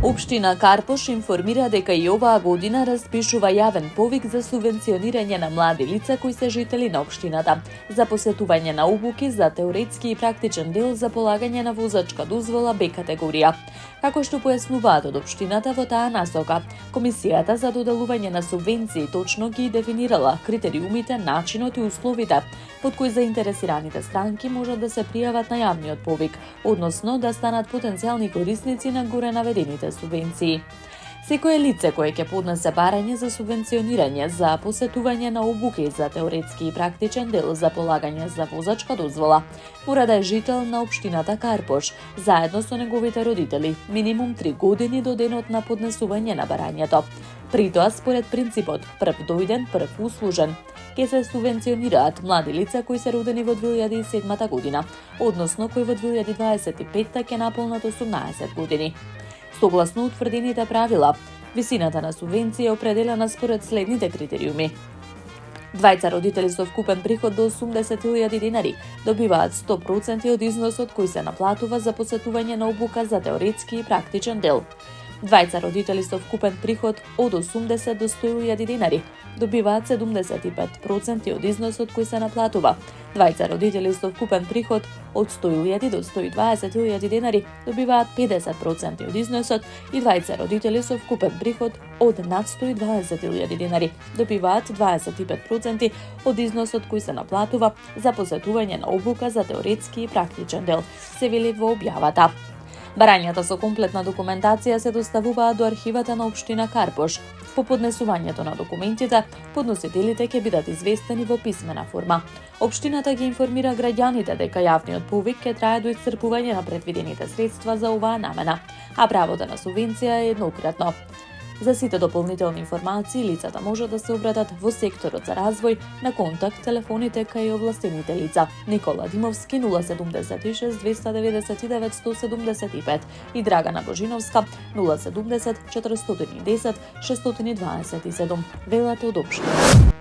Општина Карпош информира дека и оваа година распишува јавен повик за субвенционирање на млади лица кои се жители на општината за посетување на обуки за теоретски и практичен дел за полагање на возачка дозвола Б категорија. Како што појаснуваат од општината во таа насока, Комисијата за доделување на субвенции точно ги дефинирала критериумите, начинот и условите под кои заинтересираните странки можат да се пријават на јавниот повик, односно да станат потенцијални корисници на горе наведените субвенции. Секое лице кое ќе поднесе барање за субвенционирање за посетување на обуки за теоретски и практичен дел за полагање за возачка дозвола, мора да е жител на општината Карпош, заедно со неговите родители, минимум 3 години до денот на поднесување на барањето. При тоа, според принципот прв дојден, прв услужен, ќе се субвенционираат млади лица кои се родени во 2007 година, односно кои во 2025 ќе наполнат 18 години. Согласно утврдените правила, висината на субвенција е определена според следните критериуми. Двајца родители со вкупен приход до 80.000 денари добиваат 100% од износот кој се наплатува за посетување на обука за теоретски и практичен дел. Двајца родители со вкупен приход од 80 до 100.000 денари добиваат 75% од износот кој се наплатува. Двајца родители со вкупен приход од 100.000 до 120.000 денари добиваат 50% од износот и двајца родители со вкупен приход од над 120.000 денари добиваат 25% од износот кој се наплатува за посетување на обука за теоретски и практичен дел, се вели во објавата. Барањата со комплетна документација се доставуваат до архивата на општина Карпош. По поднесувањето на документите, подносителите ќе бидат известени во писмена форма. Општината ги информира граѓаните дека јавниот повик ќе трае до исцрпување на предвидените средства за оваа намена, а правото на субвенција е еднократно. За сите дополнителни информации, лицата може да се обратат во секторот за развој на контакт телефоните кај овластените лица. Никола Димовски 076 299 175 и Драгана Божиновска 070 410 627, велат од општина.